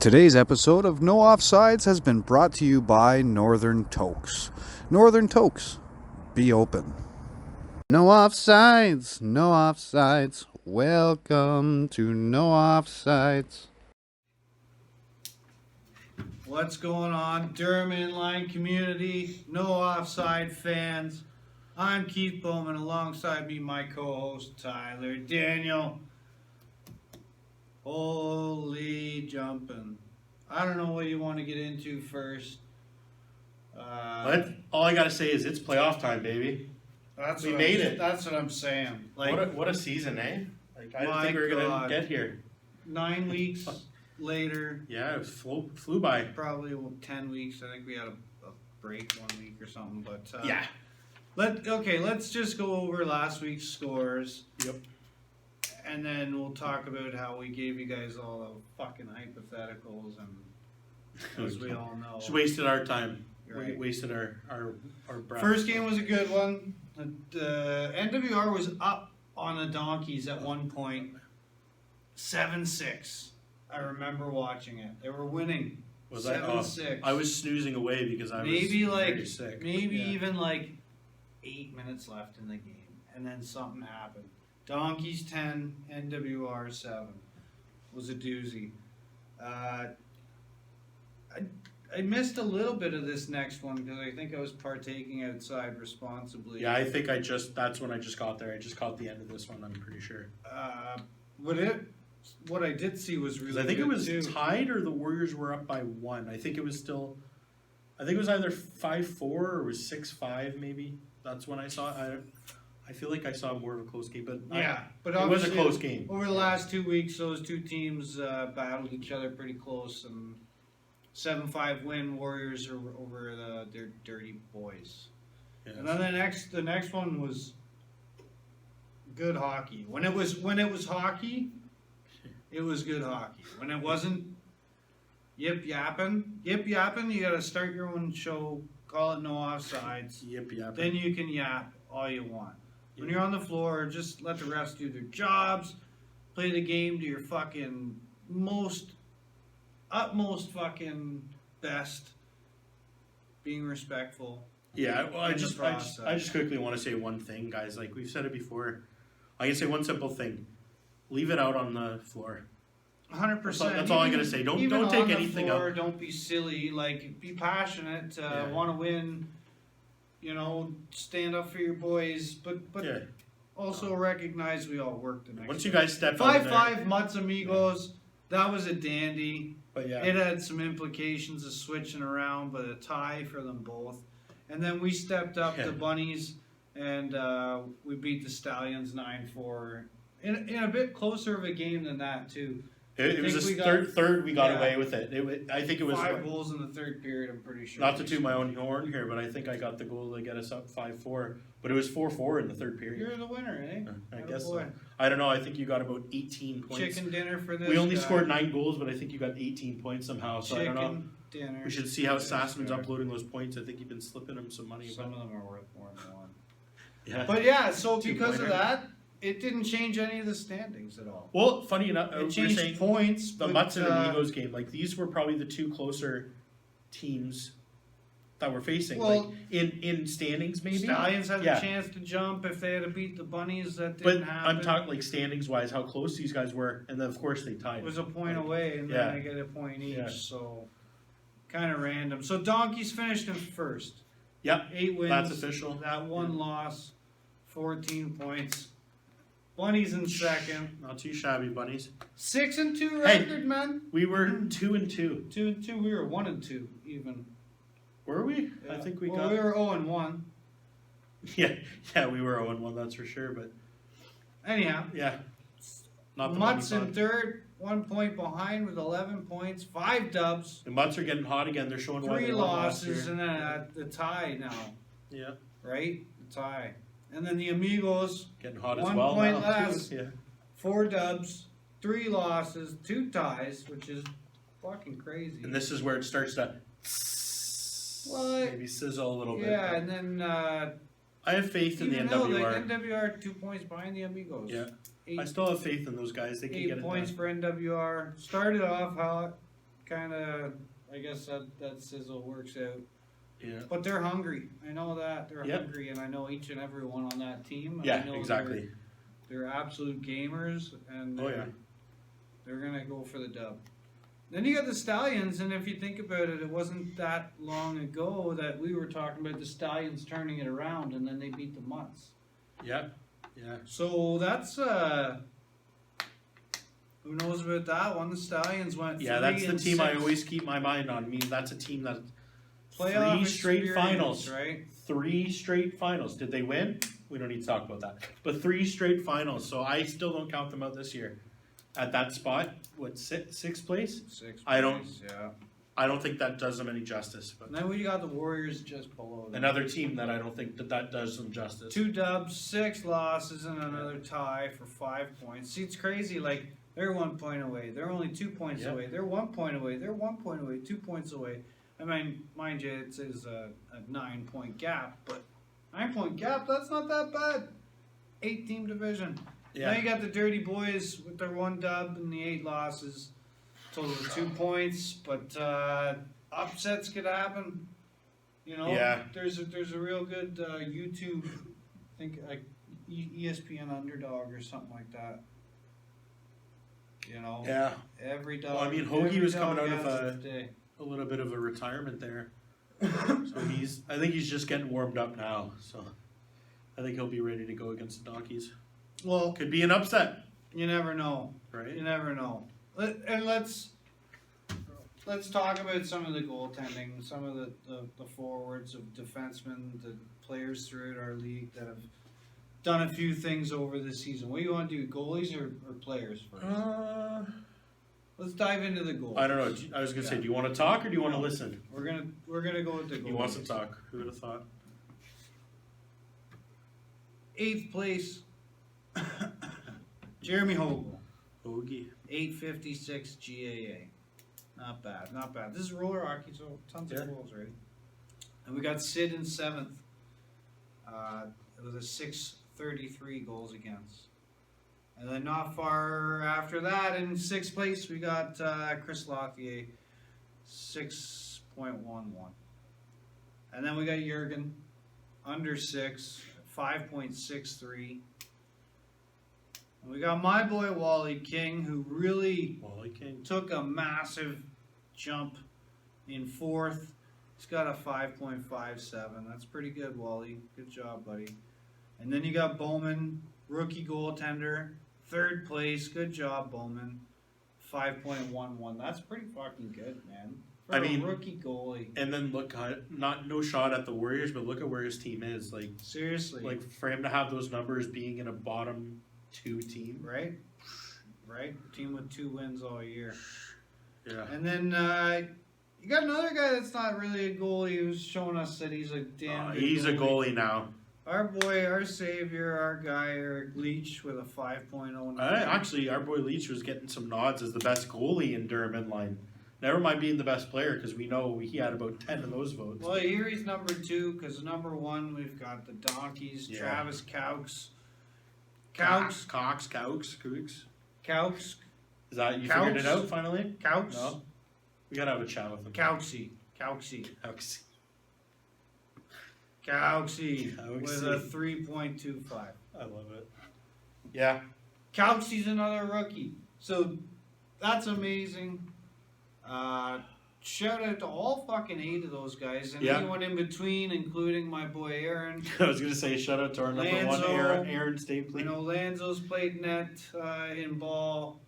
Today's episode of No Offsides has been brought to you by Northern Tokes. Northern Tokes, be open. No offsides, no offsides. Welcome to No Offsides. What's going on, Durham Inline community, No Offside fans? I'm Keith Bowman, alongside me, my co-host Tyler Daniel. Holy jumping! I don't know what you want to get into first. All I gotta say is it's playoff time, baby. We made it. That's what I'm saying. Like, What a season, eh? Like I didn't My think we were gonna God. get here. 9 weeks later, Yeah, it flew by. probably 10 weeks. I think we had a break 1 week or something. But Yeah. let's just go over last week's scores. Yep. And then we'll talk about how we gave you guys all the fucking hypotheticals, and as we all know, Just wasted our time. Right. We wasted our breath. first game was a good one. The NWR was up on the Donkeys at one point, 7-6. I remember watching it. They were winning. Was I? 7-6. I was snoozing away because I maybe was like very sick. maybe Yeah. even like 8 minutes left in the game, and then something happened. Donkeys 10, NWR 7 was a doozy. I missed a little bit of this next one because I think I was partaking outside responsibly. Yeah, I think that's when I just got there. I just caught the end of this one, I'm pretty sure. What I did see was 'Cause really I think it good was too. tied or the Warriors were up by 1. I think it was either 5-4 or it was 6-5 maybe. That's when I saw it. I feel like I saw more of a close game, but Yeah, but it was a obviously close game. Over the last 2 weeks, those two teams battled each other pretty close, and 7-5 win Warriors over their Dirty Boys. Yeah. And then the next one was good hockey. When it was hockey, it was good hockey. When it wasn't yip yapping, you got to start your own show. Call it No Offsides. Yep. Then you can yap all you want. When you're on the floor, just let the refs do their jobs. Play the game to your fucking utmost fucking best. Being respectful. Yeah, well, I in the just quickly want to say one thing, guys. Like we've said it before, I can say one simple thing: leave it out on the floor. 100%. That's all I'm gonna say. Don't take anything out. Don't be silly. Like, be passionate. Want to win. You know, stand up for your boys, but Yeah. also recognize we all work the next. Once you guys step out 5-5 Mutts Amigos. That was a dandy. but yeah, It had some implications of switching around, but a tie for them both. And then we stepped up Yeah. the Bunnies, and we beat the Stallions 9-4 in a bit closer of a game than that too. it was think a we got- third. We got yeah. away with it. I think it was 5 goals in the third period. I'm pretty sure. not to toot my own horn here, but I think I got the goal to get us up 5-4. But it was 4-4 in the third period. You're the winner, eh? I guess so. Attaboy. I don't know. I think you got about 18 points. Chicken dinner for this. We only guy. scored 9 goals, but I think you got 18 points somehow. So I don't know. Chicken dinner. We should see how That's Sassman's fair. uploading those points. I think you've been slipping him some money. Some of them are worth more than one. Yeah. But yeah, so Two because of pointer. that, it didn't change any of the standings at all. Well, funny enough, It we're changed saying points. the but, Mutts and Amigos game. Like these were probably the two closer teams that we're facing. Well, like in standings, maybe. Stallions had Yeah. a chance to jump if they had to beat the Bunnies. That But didn't happen. I'm talking like standings wise, how close these guys were, and then of course they tied. It was a point Like, away, and yeah. then they get a point each. Yeah. So kind of random. So Donkeys finished in first. Yep, 8 wins. that's official. That one loss, 14 points. Bunnies in second. Not too shabby, bunnies. 6-2 Hey. record, man. We were 2-2. 2-2. We were 1-2 even. Were we? Yeah. I think we well, got. we were 0-1. Yeah, we were 0-1. That's for sure. But Anyhow, yeah, not the Mutts money in pot. third, 1 point behind with 11 points, 5 dubs, The Mutts are getting hot again. They're showing why 3 they won last losses, year. and then the tie now, Yeah, right? The tie. And then the Amigos, getting hot as 1 well point now, less. too. Yeah. 4 dubs, 3 losses, 2 ties, which is fucking crazy. And this is where it starts to What? maybe sizzle a little bit. Yeah, and then I have faith in the even though the NWR. NWR 2 points behind the Amigos. Yeah. Eight, I still have faith in those guys. They can get 8 it points done. for NWR. Started off hot, kind of, I guess that sizzle works out. Yeah. But they're hungry. I know that they're Yep. hungry, and I know each and every one on that team. And I Yeah, know exactly. They're absolute gamers, and Oh, yeah. they're gonna go for the dub. Then you got the Stallions, and if you think about it, it wasn't that long ago that we were talking about the Stallions turning it around, and then they beat the Mutts. Yeah. Yeah. So that's who knows about that one? The Stallions went. Yeah, that's the 3-6. team I always keep my mind on. I mean, that's a team that Playoff 3 straight experience, finals, right? 3 straight finals. Did they win? We don't need to talk about that. But 3 straight finals. So I still don't count them out this year. At that spot, what, sixth place? Six. I don't- place, Yeah. I don't think that does them any justice. But And then we got the Warriors just below them. another team that I don't think that does them justice. 2 dubs, 6 losses, and another tie for 5 points. See, it's crazy. Like, they're 1 point away. They're only 2 points Yep. away. They're 1 point away. They're 1 point away. 2 points away. I mean, mind you, it is a 9-point gap, but 9-point gap, that's not that bad. 8-team division. Now Yeah. you got the Dirty Boys with their 1 dub and the 8 losses. Total of 2 points, but upsets could happen. You know, Yeah. there's a real good YouTube, I think like ESPN Underdog or something like that. You know, Yeah. every dog. Well, I mean, Hoagie every was dog coming out of has its day. a little bit of a retirement there. So I think he's just getting warmed up now. So I think he'll be ready to go against the Donkeys. Well, Could be an upset, you never know. You right? never know. And let's talk about some of the goaltending, some of the forwards of defensemen, the players throughout our league that have done a few things over the season. What do you want to do, goalies or players first? Let's dive into the goals. I don't know. I was gonna say, do you want to talk or do you want to listen? We're gonna go with the goalies. He wants to talk. Who would have thought? 8th place, Jeremy Hogle, Hoagie. 856 GAA. Not bad, not bad. This is roller hockey, so tons Yeah. of goals, right? And we got Sid in 7th. It was a 633 goals against. And then not far after that, in 6th place, we got Chris Lothier, 6.11. And then we got Jurgen, under 6, 5.63. And we got my boy Wally King, who really Wally King. took a massive jump in 4th. He's got a 5.57. That's pretty good, Wally. Good job, buddy. And then you got Bowman, rookie goaltender, 3rd place. Good job, Bowman. 5.11. That's pretty fucking good, man. For I a mean- rookie goalie. And then look, no shot at the Warriors, but look at where his team is. Seriously. Like for him to have those numbers being in a bottom 2 team. Right? Right? Team with 2 wins all year. Yeah. And then you got another guy that's not really a goalie who's showing us that he's a damn good He's a goalie now. Our boy, our savior, our guy, Eric Leach with a 5.09. Actually, our boy Leach was getting some nods as the best goalie in Durham Inline. Never mind being the best player, because we know he had about 10 of those votes. Well, here he's number 2, because number 1, we've got the Donkeys, Yeah. Travis Caux. Cox. Caux. Is that, you Cox? figured it out finally? Caux. No? We gotta have a chat with him. Cauxy. Cox. Cauxy. Cauxy. With a 3.25. I love it. Yeah. Cauxy's another rookie. So that's amazing. Shout out to all fucking 8 of those guys and Yeah. anyone in between, including my boy Aaron. I was gonna say shout out to our number 1 Lanzo. Aaron Stapley. You know, Lanzo's played net in ball.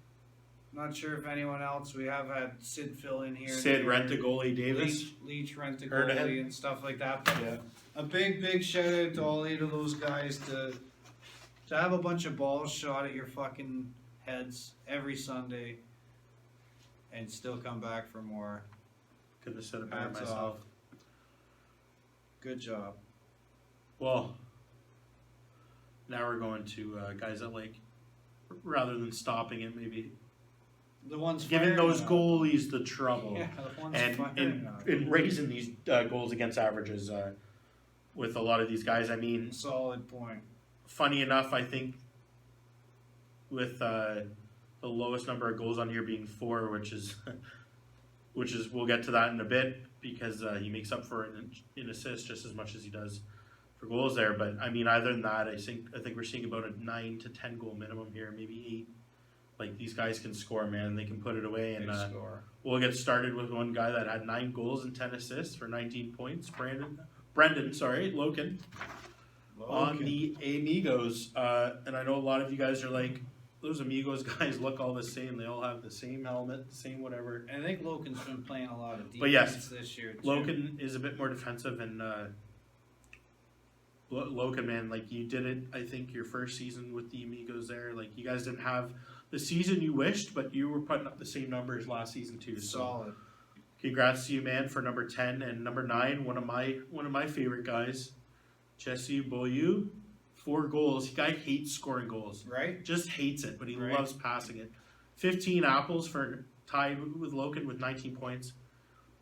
Not sure if anyone else. We have had Sid fill in here. and Sid there. rent a goalie Davis. Leach rent a Heard of him. goalie and stuff like that. But Yeah. a big shout out to all 8 of those guys to have a bunch of balls shot at your fucking heads every Sunday and still come back for more. Couldn't have said it better Hats myself. off. Good job. Well, now we're going to guys that like, rather than stopping it, maybe The ones giving firing those up. goalies the trouble. Yeah, the ones And firing up. in raising these goals against averages with a lot of these guys. I mean, Solid point. funny enough, I think with the lowest number of goals on here being 4, which is which is, we'll get to that in a bit, because he makes up for it in assists just as much as he does for goals there. But I mean, other than that, I think we're seeing about a 9 to 10 goal minimum here, maybe 8. Like, these guys can score, man. They can put it away, and we'll get started with one guy that had 9 goals and 10 assists for 19 points. Brendan, Loken. On the Amigos, and I know a lot of you guys are like, those Amigos guys look all the same. They all have the same helmet, the same whatever. And I think Loken's been playing a lot of defense But yes, this year, too. Loken is a bit more defensive, and Loken, man, like, you did it, I think, your first season with the Amigos there. Like, you guys didn't have the season you wished, but you were putting up the same numbers last season too. So Solid. congrats to you, man, for number 10 and number 9. One of my favorite guys, Jesse Beaulieu. 4 goals. The guy hates scoring goals. Right? Just hates it, but he Right. loves passing it. 15 apples for tied with Loken with 19 points.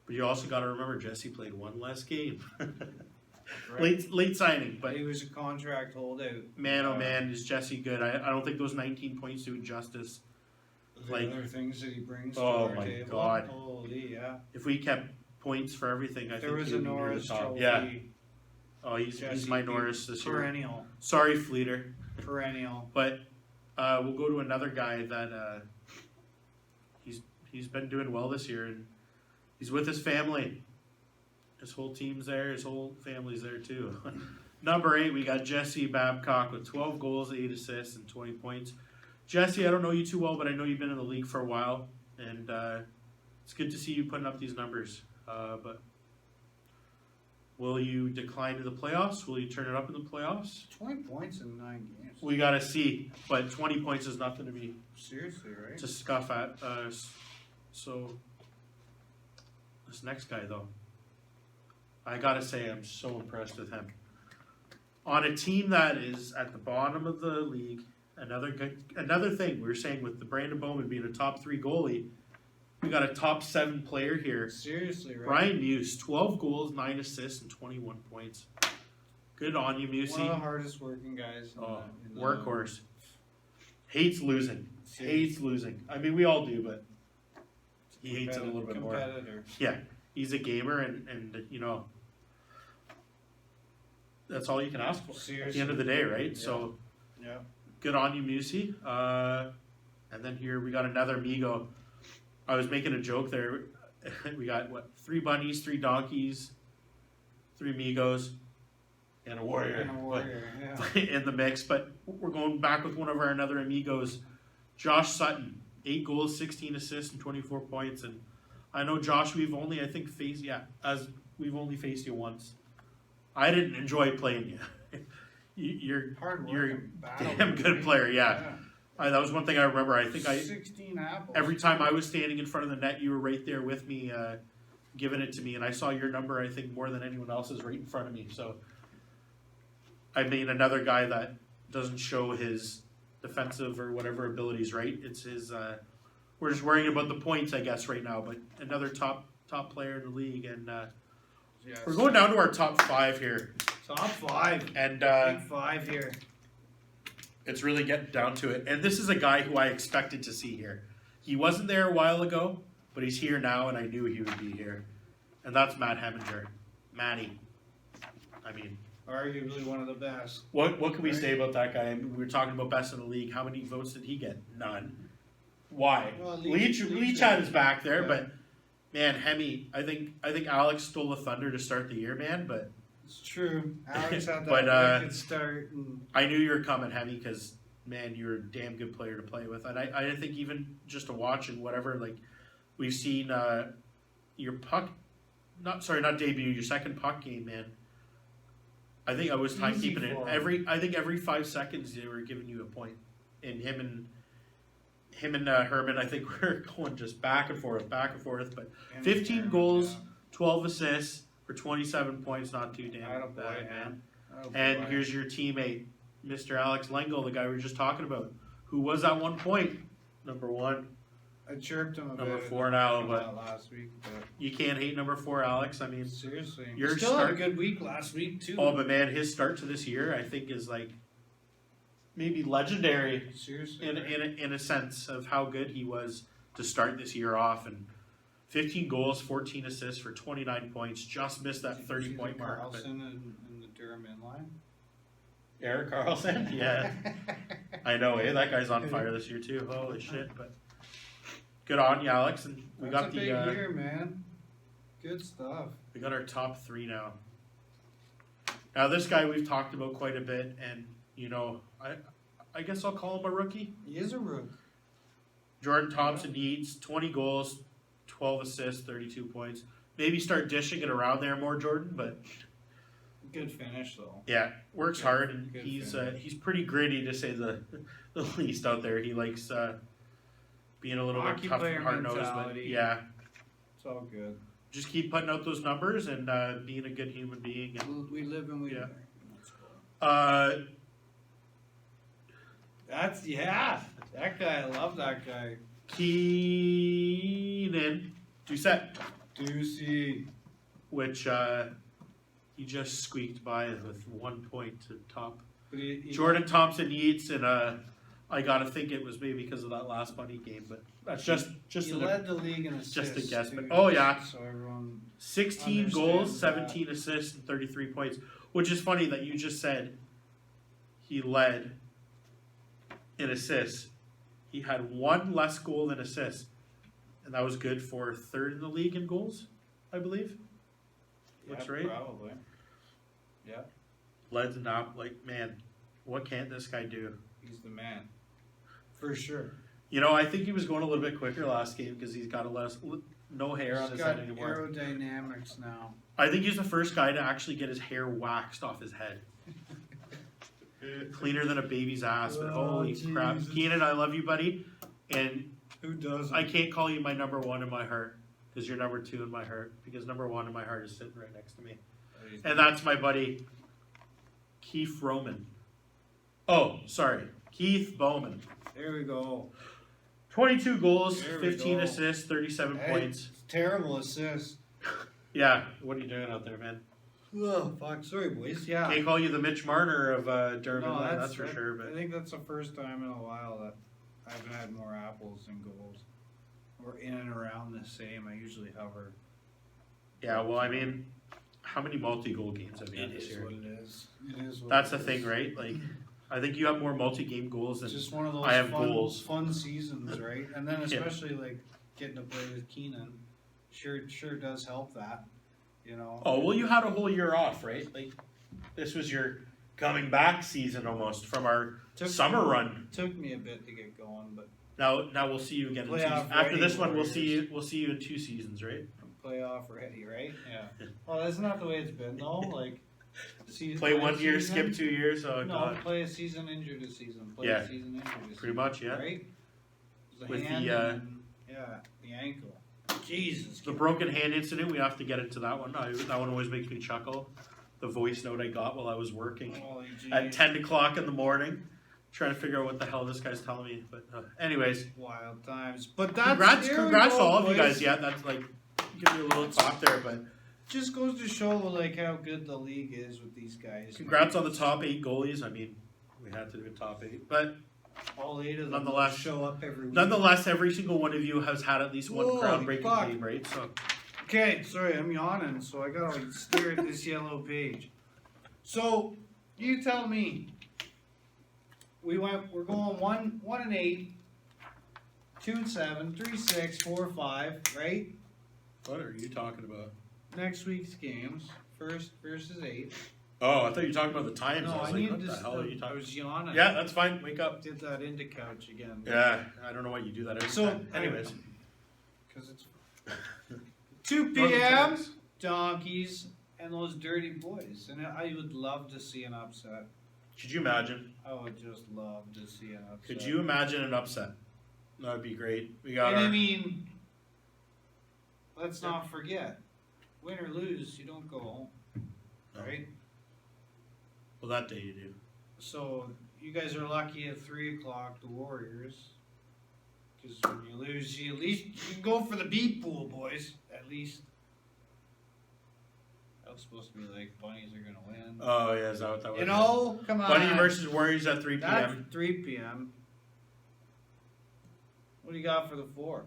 But you also got to remember, Jesse played one less game. Right. Late signing, but He was a contract holdout. man, oh man, is Jesse good. I don't think those 19 points do justice. The Like, other things that he brings oh to our my table. God. Holy, yeah. If we kept points for everything, I There think was he a would be near the Norris top. trophy. Yeah. Oh, he's Jesse my beat Norris this year. Perennial. Sorry, Fleeter. Perennial. But we'll go to another guy that he's been doing well this year, and he's with his family. His whole team's there. His whole family's there too. Number 8, we got Jesse Babcock with 12 goals, 8 assists, and 20 points. Jesse, I don't know you too well, but I know you've been in the league for a while, and it's good to see you putting up these numbers. But will you decline to the playoffs? Will you turn it up in the playoffs? 20 points in 9 games. We gotta see, but 20 points is nothing to be Seriously, right? to scuff at. So this next guy, though, I gotta say I'm so impressed with him. On a team that is at the bottom of the league, another thing we were saying with the Brandon Bowman being a top 3 goalie, we got a top 7 player here. Seriously, right? Brian Muse, 12 goals, 9 assists, and 21 points. Good on you, Musey. One of the hardest working guys. In the Workhorse. Hates losing. Seriously. Hates losing. I mean, we all do, but he hates it a little bit more. Competitor. Yeah, he's a gamer, and you know, that's all you can ask for Seriously. at the end of the day, right? Yeah. So Yeah. good on you, Musey. And then here we got another Migo. I was making a joke there. We got, 3 bunnies, 3 donkeys, 3 Migos, and a warrior. And a warrior, But- yeah. in the mix. But we're going back with one of our another Amigos, Josh Sutton. 8 goals, 16 assists, and 24 points. And I know, Josh, we've only faced you once. I didn't enjoy playing you. You're Hard work. you're a and battle, damn good right? player, yeah. That was one thing I remember. I think 16 apples. every time I was standing in front of the net, you were right there with me, giving it to me, and I saw your number, I think, more than anyone else's right in front of me. So, I mean, another guy that doesn't show his defensive or whatever abilities, right? It's his. We're just worrying about the points, I guess, right now. But another top player in the league, and Yes. we're going down to our top 5 here, Top 5. and Big 5 here. it's really getting down to it. And this is a guy who I expected to see here. He wasn't there a while ago, but he's here now, and I knew he would be here. And that's Matt Heminger. Matty. I mean, Arguably one of the best. what can we say about that guy? I mean, we were talking about best in the league. How many votes did he get? None. Why? Well, Leach had his back there, yeah. but man, Hemi, I think Alex stole the thunder to start the year, man. But It's true. Alex had that But, wicked start. And I knew you were coming, Hemi, because man, you're a damn good player to play with. And I think even just to watch and whatever, like we've seen your puck, not debut, your second puck game, man. I think I was Easy timekeeping it. for him. Every 5 seconds they were giving you a point. And him and Herman, I think we're going just back and forth. But 15 goals, 12 assists for 27 points, not too damn Attaboy, bad, man. Attaboy. And here's your teammate, Mr. Alex Lengel, the guy we were just talking about, who was at one point number 1. I chirped him a Number bit 4 now, about but that last week. But you can't hate number 4, Alex. I mean, seriously, your he still had a start- good week last week too. oh, but man, his start to this year, I think, is like maybe legendary Seriously, in a sense of how good he was to start this year off, and 15 goals, 14 assists for 29 points. Just missed that Did you 30-point see mark. But Carlson in the Durham inline. Eric Carlson, yeah, I know. Eh, that guy's on fire this year too. Holy shit! But good on you, Alex. And we That's got a the big year, man. Good stuff. we got our top 3 now. Now this guy we've talked about quite a bit, and you know, I guess I'll call him a rookie. He is a rook. Jordan Thompson needs 20 goals, 12 assists, 32 points. Maybe start dishing it around there more, Jordan. But Good finish though. yeah, works Good- hard, and good he's finish. pretty gritty to say the least out there. He likes being a little Hockey bit tough player and hard nosed, but mentality. yeah, It's all good. just keep putting out those numbers and being a good human being. And, We live and we Yeah. learn. That's cool. uh, That guy. I love that guy. Keenan Doucette, Deucey. which he just squeaked by with 1 point to top But he Jordan Thompson Yeats, and I gotta think it was maybe because of that last Bunny game, but that's just he an, led the league in assists. just a guess. But too, oh yeah, So everyone. 16 goals, Understands 17 assists, and 33 points. Which is funny that you just said he led in assists. He had 1 less goal than assists, and that was good for 3rd in the league in goals, I believe. That's Yeah, right. Probably. Yeah, Led's not like, man, what can't this guy do? he's the man. For sure. You know, I think he was going a little bit quicker last game because he's got no hair on He's his got head anymore. aerodynamics now. I think he's the first guy to actually get his hair waxed off his head. Cleaner than a baby's ass, but Oh, holy crap. Jesus. Keenan, I love you, buddy. And Who doesn't? I can't call you my number 1 in my heart because you're number 2 in my heart because number 1 in my heart is sitting right next to me. And that's my buddy, Keith Roman. Oh, sorry. Keith Bowman. There we go. 22 goals, There we 15 go. assists, 37 Hey, points. Terrible assist. Yeah, what are you doing out there, man? Oh, fuck. Sorry, boys. Yeah. Can't call you the Mitch Marner of Durham, No, that's for sure. I But think that's the first time in a while that I haven't had more apples than goals. We're in and around the same. I usually hover. yeah, well, I mean, how many multi-goal games have you had It this is year? what it is. It is what That's it the thing, is. right? Like, I think you have more multi-game goals It's than just one of those I have fun, goals. fun seasons, right? And then Yeah. especially like getting to play with Keenan, sure does help that, you know. Oh, well, you had a whole year off, right? Like, this was your coming back season almost from our summer run. Took me a bit to get going, but Now we'll see you again in 2 Playoff seasons. After ready this one, Warriors. we'll see you in 2 seasons, right? I'm playoff ready, right? Yeah. Well, that's not the way it's been though. Like, Play 1 year, season- skip 2 years. Oh No, god, play a season, injured a season. Play Yeah. a season, injured a season. pretty much, yeah. Right? The With hand the, and, the ankle. Jesus. The broken hand incident, we have to get into that one. That one always makes me chuckle. The voice note I got while I was working Holy at jeez. 10 o'clock in the morning, trying to figure out what the hell this guy's telling me. But anyways, Wild times. But that's congrats there we to go, all of you boys. guys. Yeah, that's like, give me a little clap there. But Just goes to show like how good the league is with these guys. congrats on the top 8 goalies. I mean, we had to do a top 8. But All 8 of them Nonetheless- show up every week. nonetheless, every single one of you has had at least one Holy groundbreaking fuck. game, right? So Okay, sorry, I'm yawning, so I gotta like stare at this yellow page. So you tell me. We're going 1 and 8, 2 and 7, 3, 6, 4, 5, right? what are you talking about? Next week's games, 1st versus 8th. Oh, I thought you were talking about the times. No, I was I like, need what to. the hell are you I talking? was yawning. Yeah, that's fine. Wake up. Did that into couch again. Yeah, I don't know why you do that every So, time. Anyways. Because it's 2 p.m. Donkeys and those dirty boys, and I would love to see an upset. Could you imagine? I would just love to see an upset. Could you imagine an upset? That would be great. We got And I our, mean, let's not forget, win or lose, you don't go home, No. right? well, that day you do. So you guys are lucky at 3 o'clock, the Warriors, because when you lose, you at least you can go for the beat pool, boys. At least that was supposed to be like bunnies are gonna win. Oh yeah, is that what that was? You know, come on. Bunny versus Warriors at 3 That's p.m. 3 p.m. What do you got for the 4?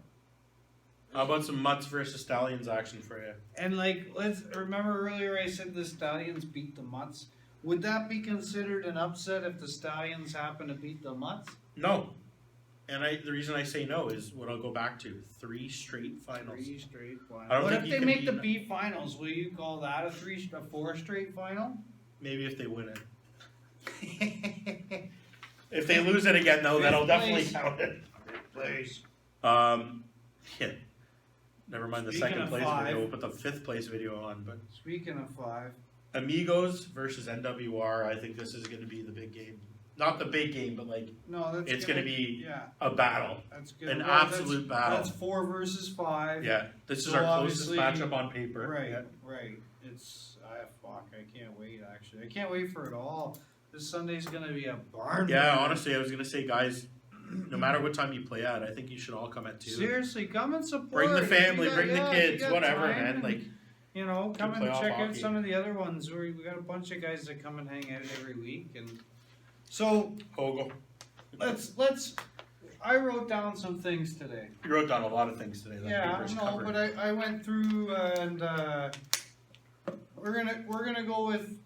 How about some Mutts versus Stallions action for you? And like, let's remember earlier I said the Stallions beat the Mutts. Would that be considered an upset if the Stallions happen to beat the Mutts? No. And the reason I say no is what I'll go back to: 3 straight finals. 3 straight finals. I don't What think if you they can make the beat B finals? Will you call that a 4 straight final? Maybe if they win it. If they lose it again, though, that'll definitely count it. Place. Yeah. Never mind the Speaking second of place 5. video. We'll put the 5th place video on. But Speaking of 5. Amigos versus NWR. I think this is going to be the big game. Not the big game, but like No, that's it's going to be yeah. a battle. That's good. An Well, absolute battle. That's 4 versus 5. Yeah, this is So our closest obviously- matchup on paper. Right, Yeah. right. It's fuck. I can't wait. Actually, I can't wait for it all. This Sunday's gonna be a barn. Yeah, burner. honestly, I was gonna say, guys, no matter what time you play at, I think you should all come at 2. Seriously, come and support. Bring the If family, you got- bring the yeah, if kids, you got whatever, time man. and, Like, you know, come and playoff check out hockey. some of the other ones. We got a bunch of guys that come and hang out every week, and so Hogle. let's. I wrote down some things today. You wrote down a lot of things today. That Yeah, paper's no, covered. but I went through and we're gonna go with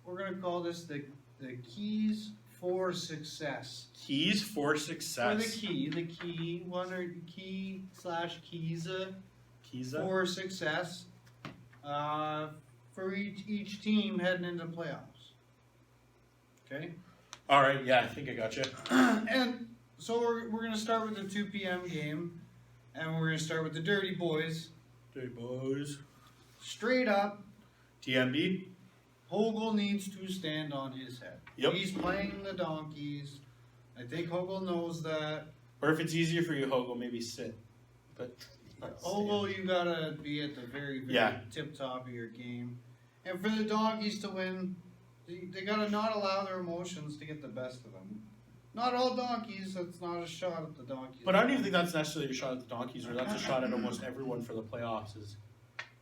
we're gonna call this the keys for success. Keys for Or success. the key one or key / keys Keys. for success for each team heading into playoffs. Okay. All right. Yeah, I think I got you. And so we're gonna start with the 2 p.m. game, and we're gonna start with the Dirty Boys. Dirty boys. Straight up, TMB. Hogle needs to stand on his head. Yep. He's playing the Donkeys. I think Hogle knows that. Or if it's easier for you, Hogle, maybe sit. But Hogle, you gotta be at the very Yeah. tip top of your game. And for the Donkeys to win, they gotta not allow their emotions to get the best of them. Not all donkeys, that's not a shot at the Donkeys. But I don't even think that's necessarily a shot at the Donkeys, or that's a shot at almost everyone for the playoffs.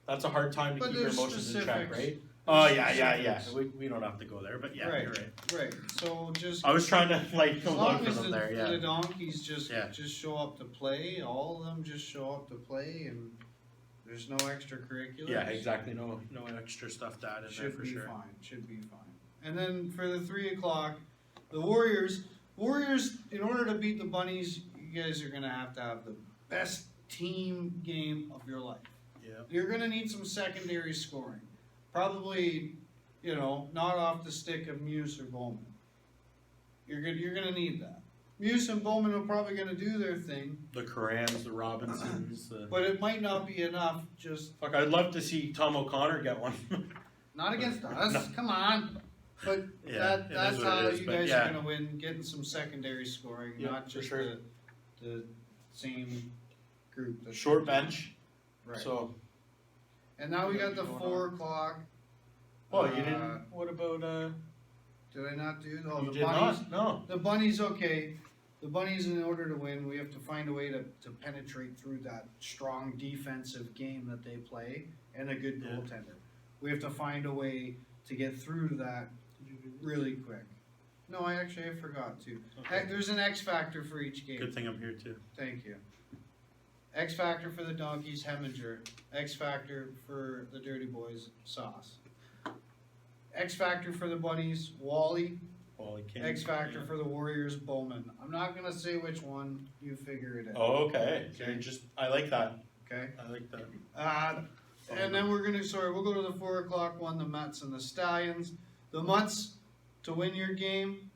That's a hard time to But keep your there's emotions in check, specifics. right? There's Oh yeah. specifics. We don't have to go there, but yeah, Right. you're right. Right. So just I was trying to like as go long low for as them the, there, yeah. the Donkeys just Yeah. show up to play, all of them just show up to play, and there's no extracurriculars. Yeah, exactly. No extra stuff to add in there Should for be sure. fine. Should be fine. And then for the 3 o'clock, the Warriors. Warriors, in order to beat the Bunnies, you guys are gonna have the best team game of your life. Yeah. You're gonna need some secondary scoring. Probably, not off the stick of Muse or Bowman. You're gonna need that. Muse and Bowman are probably gonna do their thing, The Corrans, the Robinsons, the but it might not be enough. Just fuck. I'd love to see Tom O'Connor get one. not against us. No. Come on. But Yeah, it that's is what how it is, you but guys yeah. are gonna win, getting some secondary scoring, Yeah, not for just sure. the same group. that's- Short bench. Right. So. And now we got the Going 4 on. o'clock. Oh, you didn't. What about Did I not do? Oh, you the did bunnies. not. No. The Bunnies, okay. The Bunnies, in order to win, we have to find a way to penetrate through that strong defensive game that they play and a good Yeah. goaltender. We have to find a way to get through to that really quick. No, I forgot to. Okay. There's an X factor for each game. Good thing I'm here too. Thank you. X factor for the Donkeys, Heminger. X factor for the Dirty Boys, Sauce. X factor for the Bunnies, Wally. Well, I can't. X factor for the Warriors, Bowman. I'm not gonna say which one. You figure it out. Oh, okay. So I like that. Okay. I like that. And then we'll go to the 4 o'clock one, the Mets and the Stallions. The Mets, to win your game,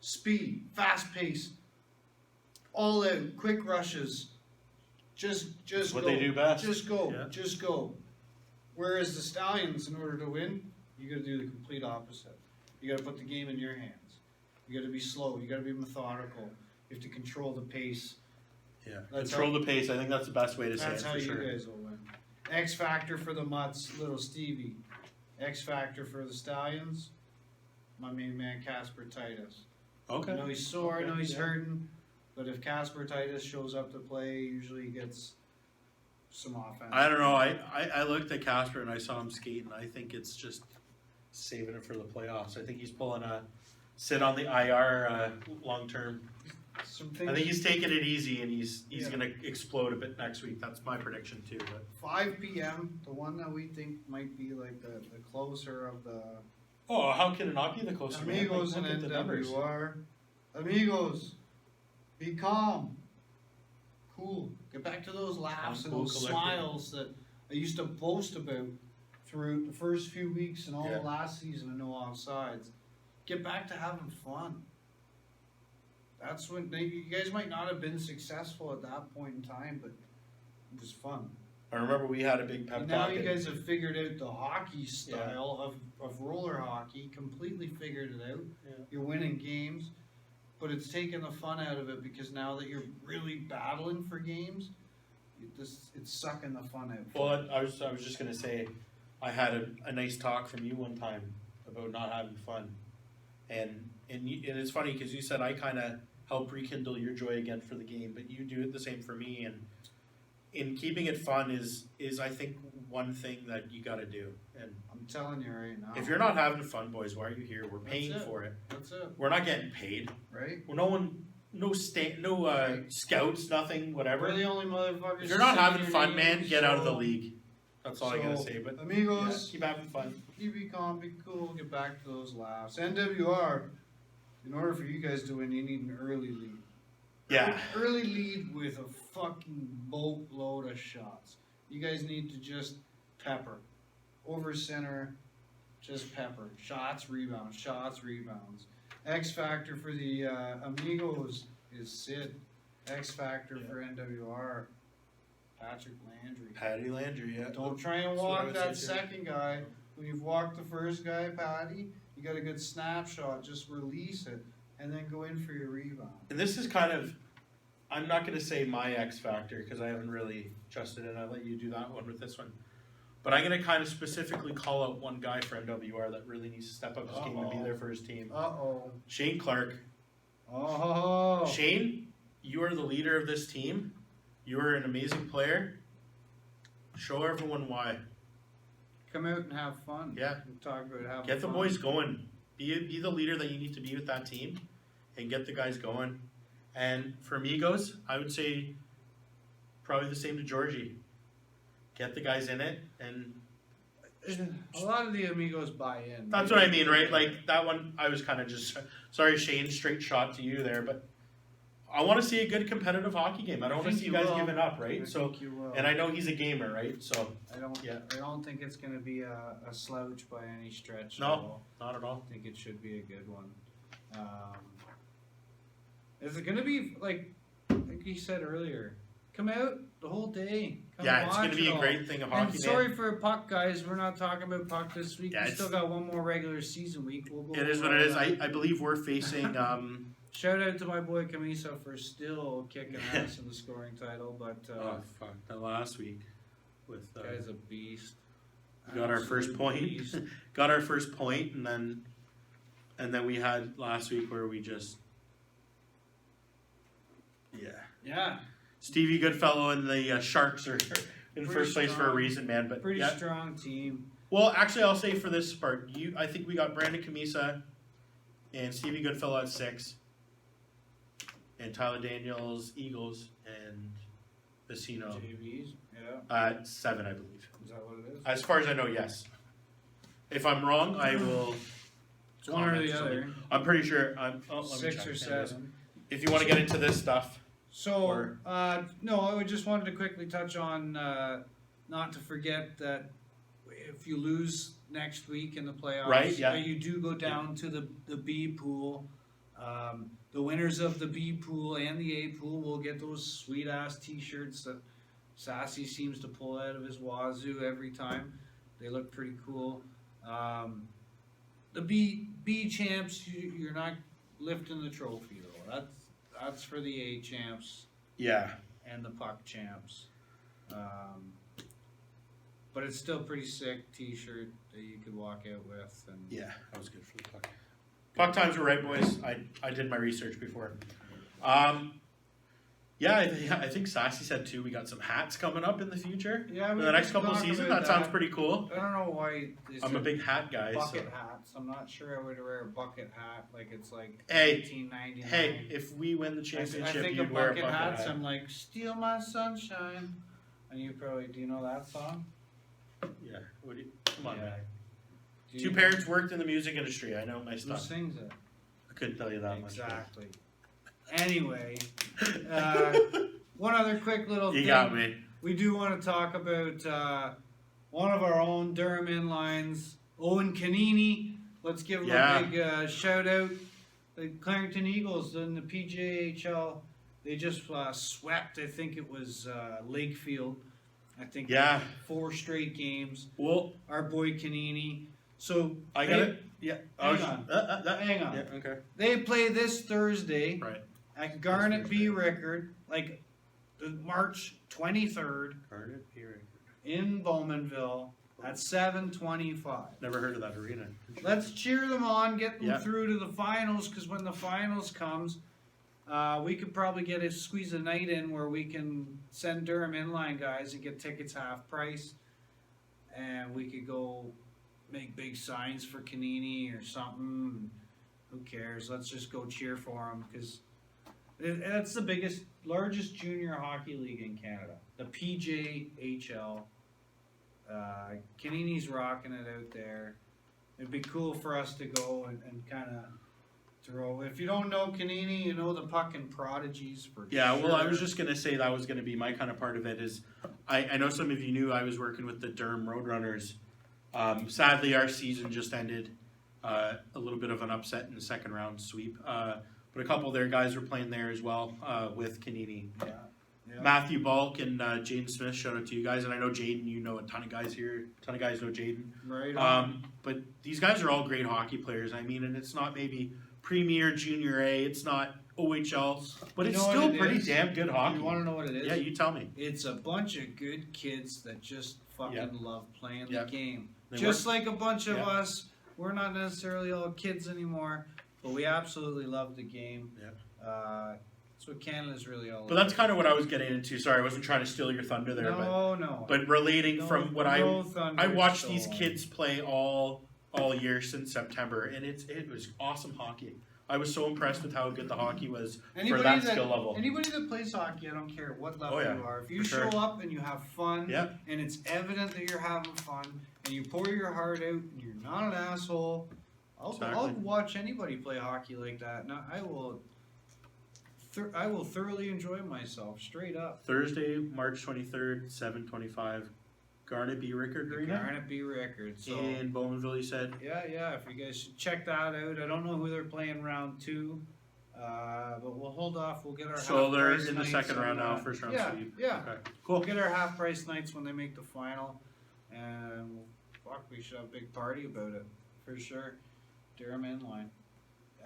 speed, fast pace, all out, quick rushes. Just what go. they do best. Just go. Yeah. Just go. Whereas the Stallions, in order to win, you gotta do the complete opposite. You gotta put the game in your hands. You gotta be slow. You gotta be methodical. You have to control the pace. Yeah. That's Control the pace. I think that's the best way to say it That's how for you sure. guys will win. X factor for the Mutts, little Stevie. X factor for the Stallions, my main man Casper Titus. Okay. I know he's sore, I know Okay, he's yeah. hurting, but if Casper Titus shows up to play, usually he gets some offense. I don't know. I looked at Casper and I saw him skate, and I think it's just saving it for the playoffs. I think he's pulling a sit on the IR long term. some things. I think he's taking it easy, and he's Yeah. gonna explode a bit next week. That's my prediction too. But 5 p.m. The one that we think might be like the closer of the how can it not be the closer? Man? Amigos Like, and look at the numbers. NWR. Amigos, be calm, cool. Get back to those laughs and Cool, those collected. smiles that I used to boast about through the first few weeks and all Yeah. the last season of No Offsides. Get back to having fun. That's when you guys might not have been successful at that point in time, but it was fun. I remember we had a big pep And now talk. you and- guys have figured out the hockey style of roller hockey, completely figured it out. Yeah. You're winning games, but it's taken the fun out of it because now that you're really battling for games, it's sucking the fun out. Well, I was just gonna say, I had a nice talk from you one time about not having fun, and it's funny because you said I kind of help rekindle your joy again for the game, but you do it the same for me, and in keeping it fun is I think one thing that you got to do. And I'm telling you right now. if you're not having fun, boys, why are you here? We're paying That's it. for it. That's it, We're not getting paid. right? Well, no scouts, nothing, whatever. We're the only motherfuckers. If you're not singing having your fun, name, man, get out of the so- league. That's all I gotta so, say. But amigos, yeah, keep having fun. you be calm, be cool, get back to those laughs. NWR, in order for you guys to win, you need an early lead. Yeah. Early lead with a fucking boatload of shots. You guys need to just pepper. Over center, just pepper. Shots, rebounds, shots, rebounds. X factor for the Amigos is Sid. X factor Yeah. for NWR, Patrick Landry. Patty Landry, yeah. Don't try and That's what I walk would that say too. second guy. When you've walked the first guy, Patty, you got a good snapshot. Just release it and then go in for your rebound. And this is kind of, I'm not going to say my X factor because I haven't really trusted it. I'll let you do that one with this one. But I'm going to kind of specifically call out one guy for NWR that really needs to step up his game and be there for his team. Uh-oh. Shane Clark. Oh. Shane, you are the leader of this team. You are an amazing player. Show everyone why. Come out and have fun. Yeah. And talk about having Get the fun. boys going. Be the leader that you need to be with that team and get the guys going. And for Amigos, I would say probably the same to Georgie. Get the guys in it, and A lot of the Amigos buy in. that's what I mean, right? Like that one, I was kind of just sorry, Shane, straight shot to you there, but I want to see a good competitive hockey game. I don't want to think see you you guys will. giving up, I right? So, think you will. and I know he's a gamer, right? So, I don't. Yeah. I don't think it's going to be a slouch by any stretch. No. At all. not at all. I think it should be a good one. Is it going to be like he said earlier? Come out the whole day. Come Yeah, it's watch going to be it a all. great thing of And hockey. sorry for puck, guys. We're not talking about puck this week. Yeah, We still got one more regular season week. We'll go Man. It is what over it is. that. I believe we're facing. Shout out to my boy Camisa for still kicking ass in the scoring title, but Oh fuck! That last week with guy's a beast. we got our first Absolute point, beast. got our first point, and then we had last week where we just Yeah, Stevie Goodfellow and the Sharks are in Pretty first place for a strong. reason, man. But pretty yeah. strong team. Well, actually, I'll say for this part, I think we got Brandon Camisa and Stevie Goodfellow at 6, and Tyler Daniels, Eagles, and Vecino JVs, yeah. at 7, I believe. Is that what it is? As far as I know, yes. If I'm wrong, I will. It's one or comment the something. other. I'm pretty sure. Let me 6 check. or Anyways, 7. If you want to get into this stuff, So, Or- no, I would just wanted to quickly touch on not to forget that if you lose next week in the playoffs, Right, yeah. you do go down to the B pool. The winners of the B pool and the A pool will get those sweet ass T-shirts that Sassy seems to pull out of his wazoo every time. They look pretty cool. The B champs, you're not lifting the trophy though. That's for the A champs yeah. and the puck champs. But it's still pretty sick T-shirt that you could walk out with. And Yeah, that was good for the puck. Puck times were right, boys. I did my research before. Yeah, I think Sassy said too. We got some hats coming up in the future. Yeah, For we the next can couple of talk seasons. about That sounds that. pretty cool. I don't know why. I'm a big hat guy. Bucket So. hats. I'm not sure I would wear a bucket hat. Like it's like Hey, 1899. Hey, if we win the I championship, think you'd of wear a bucket bucket hats. hat. I'm like, steal my sunshine. And you probably do you know that song? Yeah. Come on, Yeah. man. Do Two you- parents worked in the music industry. I know my Who stuff. sings it? I couldn't tell you that much. Exactly. Anyway, one other quick little You thing. got me. We do want to talk about one of our own Durham inlines, Owen Canini. Let's give him a big shout out. The Clarington Eagles in the PJHL, they just swept, I think it was Lakefield. I think 4 straight games. Well, Our boy Canini. So I got it. Yeah. Hang on. Hang on. Yeah, okay. They play this Thursday Right. at Garnet B. Rickard, like the March 23rd Garnet here. in Bowmanville at 7:25. Never heard of that arena. Let's cheer them on, get them Yeah. through to the finals, because when the finals comes, we could probably squeeze a night in where we can send Durham inline guys and get tickets half price, and we could go make big signs for Canini or something. Who cares? Let's just go cheer for him, because that's the largest junior hockey league in Canada, the PJHL. Canini's rocking it out there. It'd be cool for us to go and kind of throw. If you don't know Canini, you know the pucking prodigies for Yeah, sure. well, I was just going to say that was going to be my kind of part of it is I know some of you knew I was working with the Durham Roadrunners. Sadly, our season just ended. A little bit of an upset in the second round sweep. But a couple of their guys were playing there as well with Canini. Yeah. Matthew Balk and Jaden Smith, shout out to you guys. And I know Jaden, you know a ton of guys here. A ton of guys know Jaden. Right. But these guys are all great hockey players. I mean, and it's not maybe Premier, Junior A. It's not OHL. But You it's know what still it pretty is? damn good hockey. You want to know what it is? Yeah, you tell me. It's a bunch of good kids that just fucking love playing Yeah. the game. They Just like a bunch of Yeah. us. We're not necessarily all kids anymore, but we absolutely love the game. Yeah. That's what Canada's really all But that's kind of what I was getting into. Sorry, I wasn't trying to steal your thunder there. No. But relating No- from what no thunder I watched these stolen. kids play all year since September, and it was awesome hockey. I was so impressed with how good the hockey was for that skill level. Anybody that plays hockey, I don't care what level Oh, yeah, you are. If you for show sure. up and you have fun, Yeah. and it's evident that you're having fun, and you pour your heart out, and you're not an asshole, I'll Exactly. watch anybody play hockey like that. Now I will thoroughly enjoy myself, straight up. Thursday, March 23rd, 7:25, Garnet B. Rickard The Arena Garnet B. Records. So in Bowmanville. You said. yeah. If you guys should check that out. I don't know who they're playing round 2, but we'll hold off. We'll get our So half they're price in the nights second on round now, that. first round Yeah, sweep. yeah. Okay. We'll Cool. get our half price nights when they make the final, and we should have a big party about it for sure. Durham inline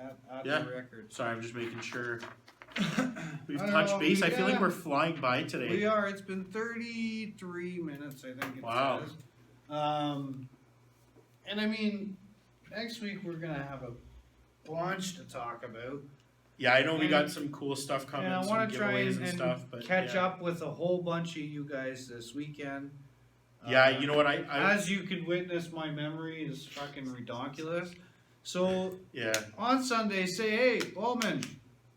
at Yeah. the record. Sorry, I'm just making sure we've I touched know, base. I feel like yeah. we're flying by today. We are. It's been 33 minutes, I think it Wow. says. And I mean, next week we're gonna have a bunch to talk about. Yeah, I know we And- got some cool stuff coming, And I some want to try giveaways and, stuff, but catch yeah. up with a whole bunch of you guys this weekend. Yeah, you know what I As you could witness, my memory is fucking redonkulous. So yeah. on Sunday, say, hey, Bowman,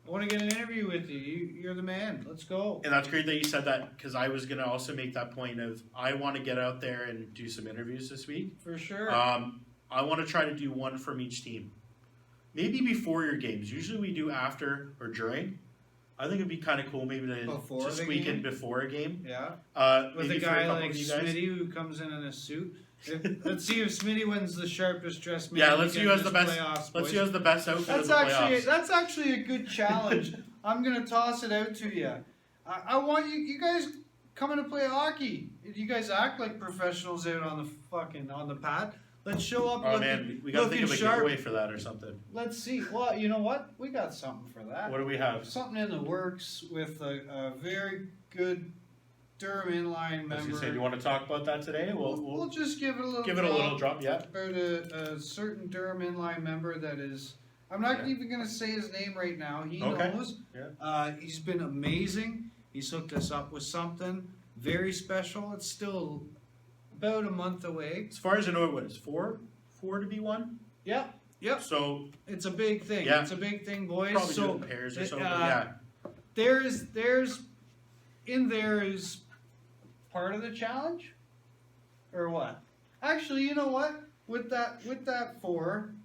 I want to get an interview with you. You're the man. Let's go. And that's great that you said that because I was gonna also make that point of I want to get out there and do some interviews this week. For sure. I want to try to do one from each team. Maybe before your games. Usually we do after or during. I think it'd be kind of cool maybe Before to the squeak game? in before a game. Yeah. With Maybe a for guy couple like of you guys. Smitty who comes in a suit. Let's see if Smitty wins the sharpest dressed man. Yeah, let's see who has the weekend best. this playoffs, Let's boys. see who has the best outfit That's of the playoffs. that's actually a good challenge. I'm gonna toss it out to you. I want you guys coming to play hockey. You guys act like professionals out on the pad. Let's show up. Oh looking, man, we gotta think of a sharp. giveaway for that or something. Let's see. Well, you know what? We got something for that. What do we have? Something in the works with a very good Durham inline I was member. gonna say, do you want to talk about that today? We'll just give it a little. give it a little drop. Yeah. About a certain Durham inline member that is. I'm not even going to say his name right now. He Okay. knows. Yeah. He's been amazing. He's hooked us up with something very special. It's still about a month away. As far as I know, it was four to be one. Yep. Yep. So It's a big thing. Yeah. It's a big thing, boys. probably so do it in pairs or it, something. Yeah. there's in there is part of the challenge, or what? Actually, you know what? With that 4,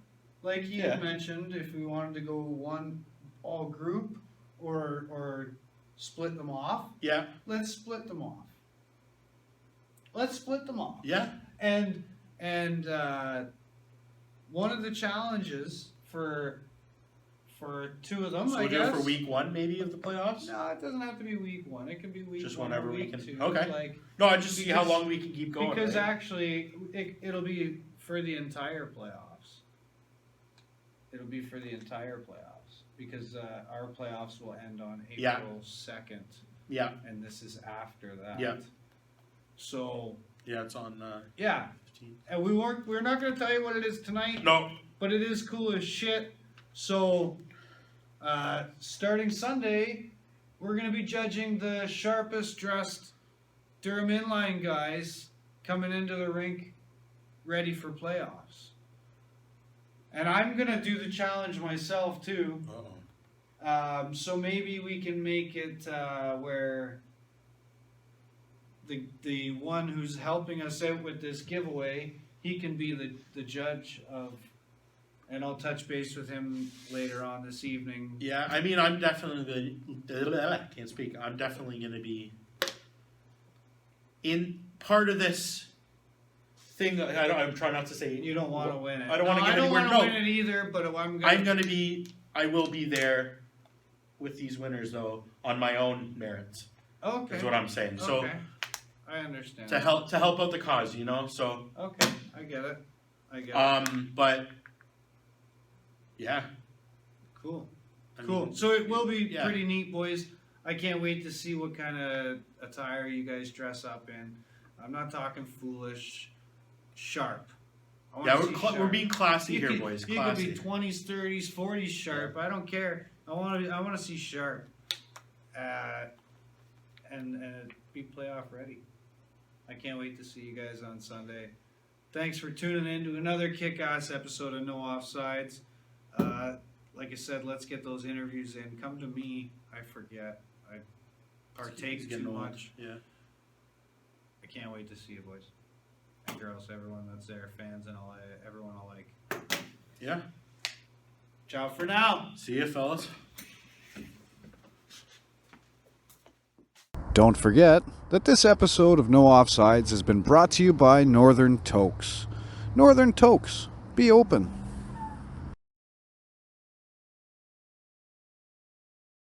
like he Yeah. had mentioned, if we wanted to go one all group or split them off, Yeah. let's split them off. Let's split them off. Yeah. And one of the challenges for 2 of them, So I we'll do guess. it for week 1 maybe of the playoffs. No, it doesn't have to be week 1. It can be week Just 1 whenever or we week can- 2. okay. Like, No, I just see how Because- long we can keep going. because right? actually, it'll be for the entire playoffs. It'll be for the entire playoffs because our playoffs will end on April Yeah. 2nd, Yeah. and this is after that. Yeah. So Yeah, it's on yeah, 15. and we're not going to tell you what it is tonight. No. But it is cool as shit. So, starting Sunday, we're going to be judging the sharpest dressed Durham inline guys coming into the rink ready for playoffs. And I'm going to do the challenge myself too. Uh-oh. So maybe we can make it where the one who's helping us out with this giveaway, he can be the judge of. And I'll touch base with him later on this evening. Yeah, I mean, I'm definitely can't speak. I'm definitely going to be in part of this thing. I'm trying not to say You don't want to win it. I don't want to get I don't anywhere. want to No, win it either, but I'm I'm gonna. going to be. I will be there with these winners though on my own merits. Okay. Is what I'm saying. So Okay. I understand. to help out the cause, you know. So Okay, I get it. I get it. but yeah, Cool. I Cool. mean, So it will be yeah. pretty neat, boys. I can't wait to see what kind of attire you guys dress up in. I'm not talking foolish, sharp. I wanna Yeah, see we're sharp. being classy You here, could- boys. You Classy. could be 20s, 30s, 40s sharp. I don't care. I want to see sharp. And be playoff ready. I can't wait to see you guys on Sunday. Thanks for tuning in to another kick-ass episode of No Offsides. Like I said, let's get those interviews in. Come to me. I forget. I It's partake getting too old. much. Yeah. I can't wait to see you, boys and girls, everyone that's there, fans and all, everyone alike. Yeah. Ciao for now. See you, fellas. Don't forget that this episode of No Offsides has been brought to you by Northern Tokes. Northern Tokes, be open.